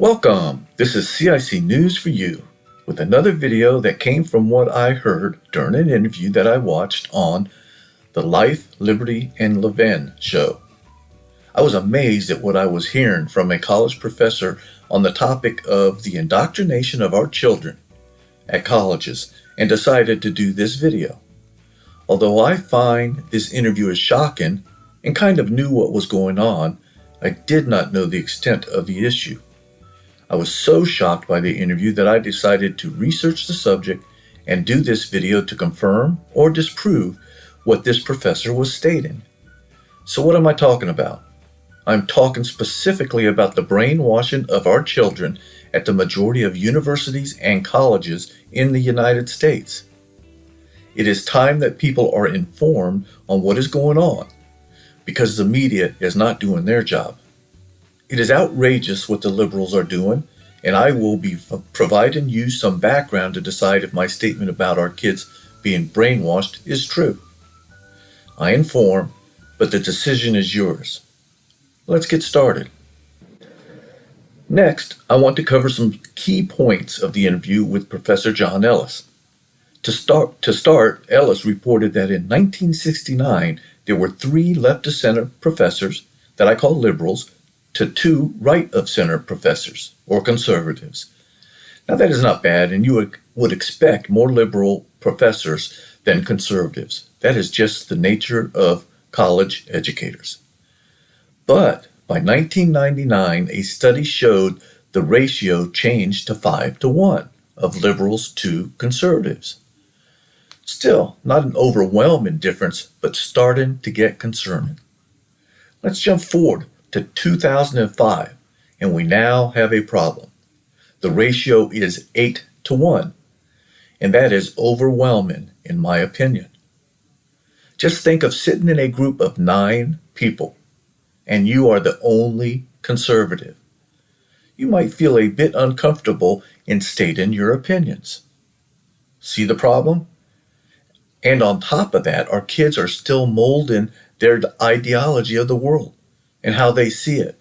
Welcome! This is CIC News for You with another video that came from what I heard during an interview that I watched on the Life, Liberty, and Levin show. I was amazed at what I was hearing from a college professor on the topic of the indoctrination of our children at colleges and decided to do this video. Although I find this interview is shocking and kind of knew what was going on, I did not know the extent of the issue. I was so shocked by the interview that I decided to research the subject and do this video to confirm or disprove what this professor was stating. So what am I talking about? I'm talking specifically about the brainwashing of our children at the majority of universities and colleges in the United States. It is time that people are informed on what is going on, because the media is not doing their job. It is outrageous what the liberals are doing, and I will be providing you some background to decide if my statement about our kids being brainwashed is true. I inform, but the decision is yours. Let's get started. Next, I want to cover some key points of the interview with Professor John Ellis. To start, Ellis reported that in 1969, there were 3 left-of-center professors that I call liberals to 2 right-of-center professors, or conservatives. Now that is not bad, and you would expect more liberal professors than conservatives. That is just the nature of college educators. But by 1999, a study showed the ratio changed to 5-to-1 of liberals to conservatives. Still, not an overwhelming difference, but starting to get concerning. Let's jump forward to 2005, and we now have a problem. The ratio is 8-to-1, and that is overwhelming in my opinion. Just think of sitting in a group of 9 people, and you are the only conservative. You might feel a bit uncomfortable in stating your opinions. See the problem? And on top of that, our kids are still molding their ideology of the world and how they see it.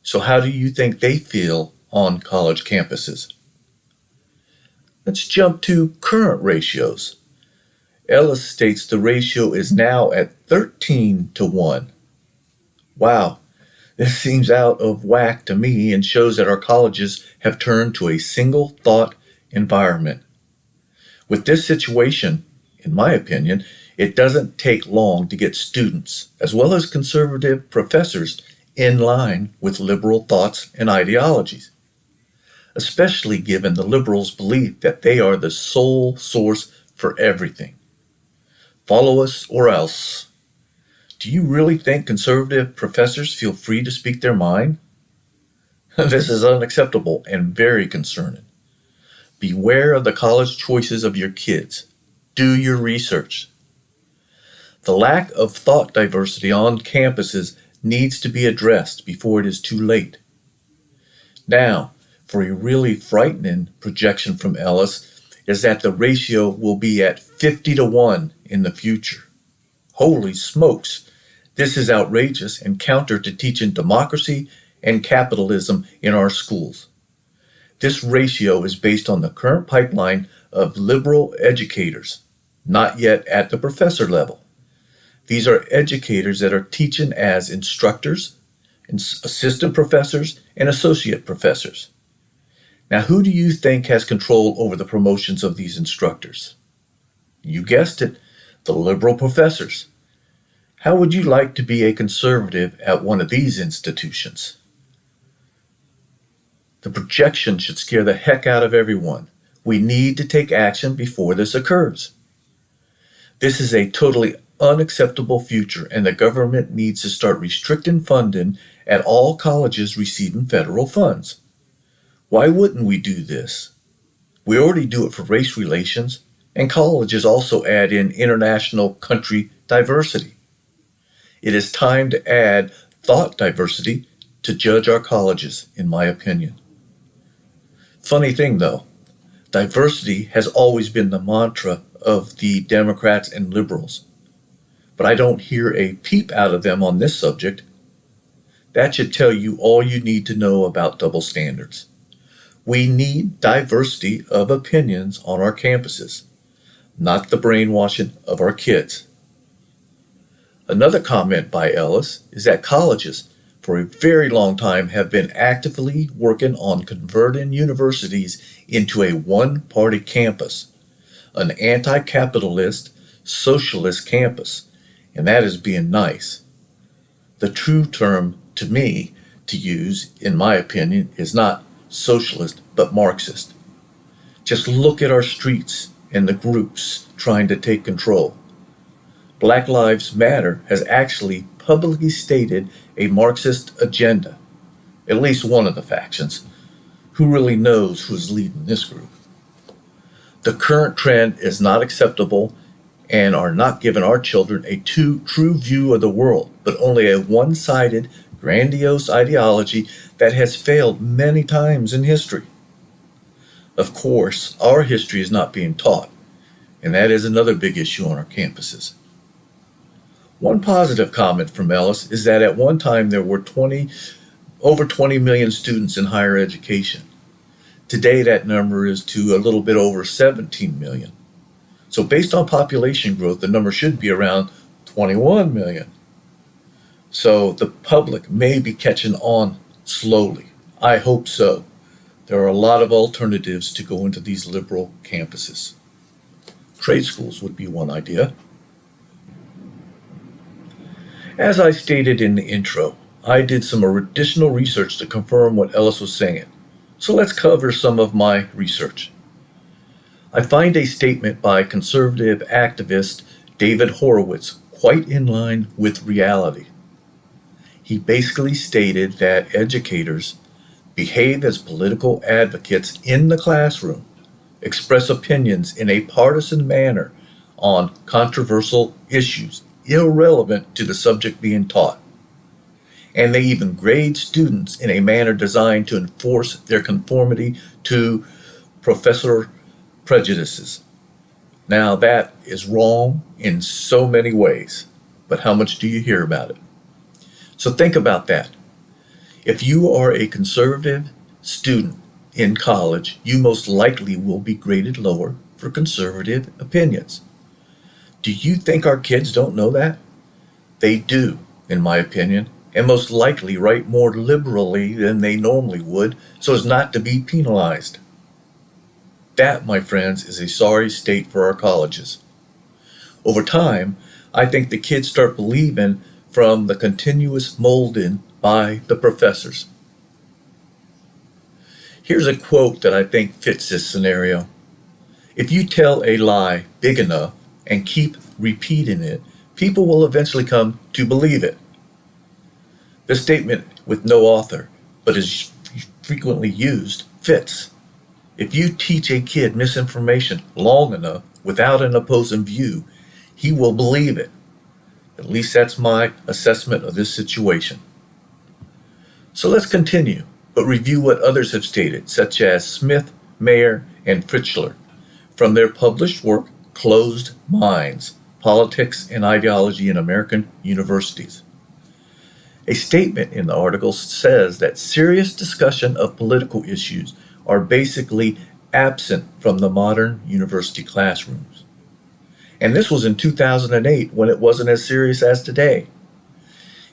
So how do you think they feel on college campuses? Let's jump to current ratios. Ellis states the ratio is now at 13-to-1. Wow, this seems out of whack to me and shows that our colleges have turned to a single thought environment. With this situation, in my opinion, it doesn't take long to get students, as well as conservative professors, in line with liberal thoughts and ideologies, especially given the liberals' belief that they are the sole source for everything. Follow us or else. Do you really think conservative professors feel free to speak their mind? This is unacceptable and very concerning. Beware of the college choices of your kids. Do your research. The lack of thought diversity on campuses needs to be addressed before it is too late. Now, for a really frightening projection from Ellis is that the ratio will be at 50-to-1 in the future. Holy smokes, this is outrageous and counter to teaching democracy and capitalism in our schools. This ratio is based on the current pipeline of liberal educators, not yet at the professor level. These are educators that are teaching as instructors, assistant professors, and associate professors. Now, who do you think has control over the promotions of these instructors? You guessed it, the liberal professors. How would you like to be a conservative at one of these institutions? The projection should scare the heck out of everyone. We need to take action before this occurs. This is a totally unacceptable future, and the government needs to start restricting funding at all colleges receiving federal funds. Why wouldn't we do this? We already do it for race relations, and colleges also add in international country diversity. It is time to add thought diversity to judge our colleges, in my opinion. Funny thing though, diversity has always been the mantra of the Democrats and liberals, but I don't hear a peep out of them on this subject. That should tell you all you need to know about double standards. We need diversity of opinions on our campuses, not the brainwashing of our kids. Another comment by Ellis is that colleges, for a very long time, have been actively working on converting universities into a one-party campus, an anti-capitalist, socialist campus, and that is being nice. The true term to me to use, in my opinion, is not socialist but Marxist. Just look at our streets and the groups trying to take control. Black Lives Matter has actually publicly stated a Marxist agenda, at least one of the factions. Who really knows who's leading this group? The current trend is not acceptable and are not giving our children a true view of the world, but only a one-sided, grandiose ideology that has failed many times in history. Of course, our history is not being taught, and that is another big issue on our campuses. One positive comment from Ellis is that at one time there were over 20 million students in higher education. Today that number is to a little bit over 17 million. So based on population growth, the number should be around 21 million. So the public may be catching on slowly. I hope so. There are a lot of alternatives to go into these liberal campuses. Trade schools would be one idea. As I stated in the intro, I did some additional research to confirm what Ellis was saying. So let's cover some of my research. I find a statement by conservative activist David Horowitz quite in line with reality. He basically stated that educators behave as political advocates in the classroom, express opinions in a partisan manner on controversial issues irrelevant to the subject being taught. And they even grade students in a manner designed to enforce their conformity to professor prejudices. Now that is wrong in so many ways, but how much do you hear about it? So think about that. If you are a conservative student in college, you most likely will be graded lower for conservative opinions. Do you think our kids don't know that? They do, in my opinion, and most likely write more liberally than they normally would so as not to be penalized. That, my friends, is a sorry state for our colleges. Over time, I think the kids start believing from the continuous molding by the professors. Here's a quote that I think fits this scenario. If you tell a lie big enough and keep repeating it, people will eventually come to believe it. This statement with no author, but is frequently used, fits. If you teach a kid misinformation long enough without an opposing view, he will believe it. At least that's my assessment of this situation. So let's continue, but review what others have stated, such as Smith, Mayer, and Fritzler, from their published work, Closed Minds, Politics and Ideology in American Universities. A statement in the article says that serious discussion of political issues are basically absent from the modern university classrooms. And this was in 2008 when it wasn't as serious as today.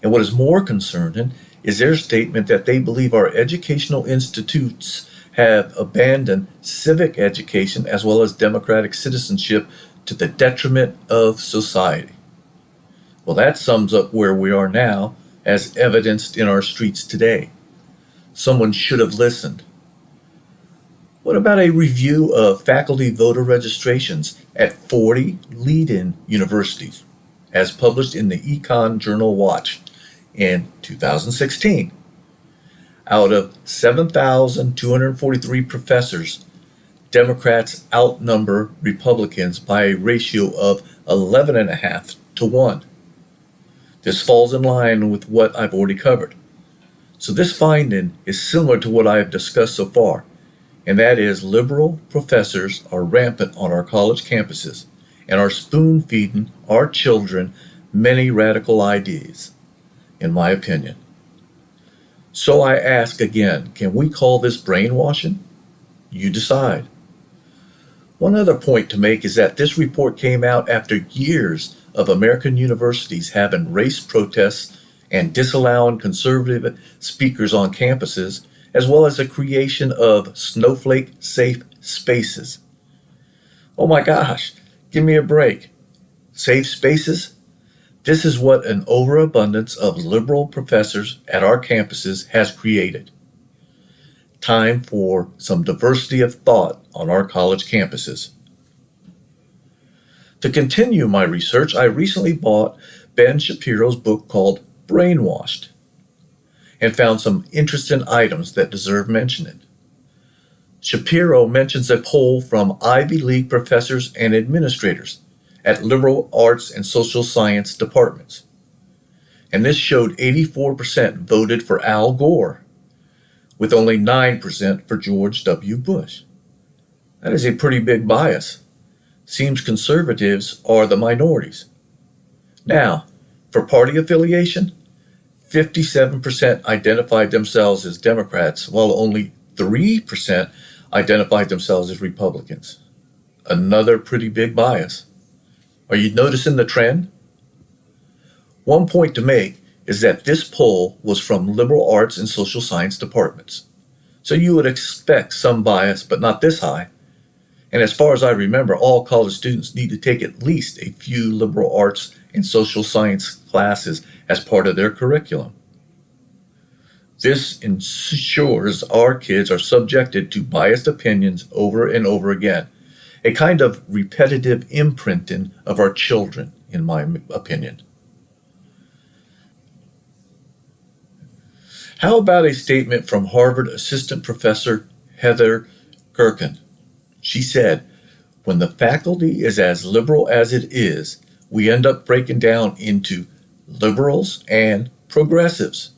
And what is more concerning is their statement that they believe our educational institutes have abandoned civic education as well as democratic citizenship to the detriment of society. Well, that sums up where we are now, as evidenced in our streets today. Someone should have listened. What about a review of faculty voter registrations at 40 lead-in universities, as published in the Econ Journal Watch in 2016? Out of 7,243 professors, Democrats outnumber Republicans by a ratio of 11.5 to 1. This falls in line with what I've already covered. So this finding is similar to what I have discussed so far, and that is liberal professors are rampant on our college campuses and are spoon-feeding our children many radical ideas, in my opinion. So I ask again, can we call this brainwashing? You decide. One other point to make is that this report came out after years of American universities having race protests and disallowing conservative speakers on campuses, as well as the creation of snowflake safe spaces. Oh my gosh, give me a break. Safe spaces? This is what an overabundance of liberal professors at our campuses has created. Time for some diversity of thought on our college campuses. To continue my research, I recently bought Ben Shapiro's book called Brainwashed and found some interesting items that deserve mentioning. Shapiro mentions a poll from Ivy League professors and administrators at liberal arts and social science departments. And this showed 84% voted for Al Gore, with only 9% for George W. Bush. That is a pretty big bias. Seems conservatives are the minorities. Now, for party affiliation, 57% identified themselves as Democrats, while only 3% identified themselves as Republicans. Another pretty big bias. Are you noticing the trend? One point to make is that this poll was from liberal arts and social science departments. So you would expect some bias, but not this high. And as far as I remember, all college students need to take at least a few liberal arts and social science classes as part of their curriculum. This ensures our kids are subjected to biased opinions over and over again, a kind of repetitive imprinting of our children, in my opinion. How about a statement from Harvard assistant professor Heather Gerken? She said, when the faculty is as liberal as it is, we end up breaking down into liberals and progressives.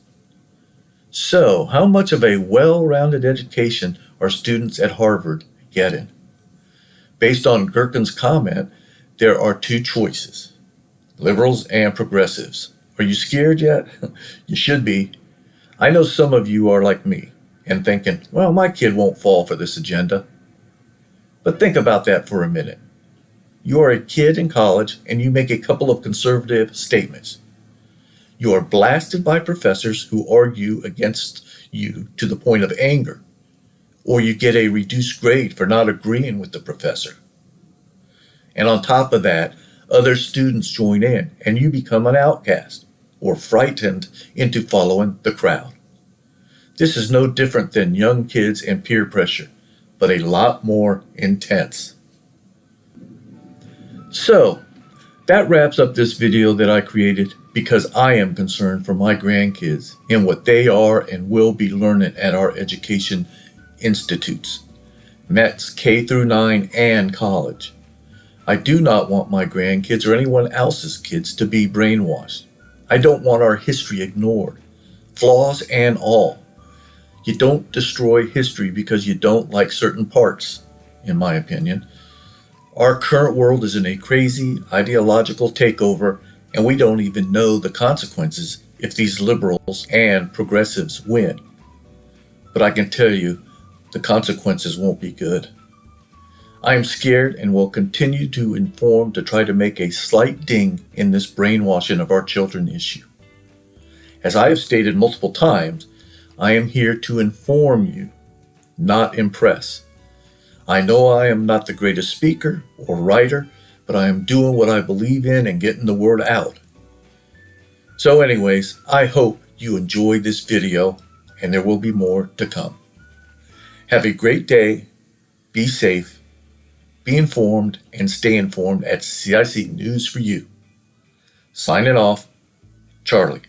So, how much of a well-rounded education are students at Harvard getting? Based on Gerken's comment, there are two choices, liberals and progressives. Are you scared yet? You should be. I know some of you are like me and thinking, well, my kid won't fall for this agenda. But think about that for a minute. You are a kid in college and you make a couple of conservative statements. You are blasted by professors who argue against you to the point of anger, or you get a reduced grade for not agreeing with the professor. And on top of that, other students join in and you become an outcast or frightened into following the crowd. This is no different than young kids and peer pressure, but a lot more intense. So, that wraps up this video that I created because I am concerned for my grandkids and what they are and will be learning at our education institutes, METS K through 9 and college. I do not want my grandkids or anyone else's kids to be brainwashed. I don't want our history ignored, flaws and all. You don't destroy history because you don't like certain parts, in my opinion. Our current world is in a crazy ideological takeover, and we don't even know the consequences if these liberals and progressives win. But I can tell you, the consequences won't be good. I am scared and will continue to inform to try to make a slight ding in this brainwashing of our children issue. As I have stated multiple times, I am here to inform you, not impress. I know I am not the greatest speaker or writer, but I am doing what I believe in and getting the word out. So anyways, I hope you enjoyed this video, and there will be more to come. Have a great day, be safe, be informed, and stay informed at CIC News for You. Signing off, Charlie.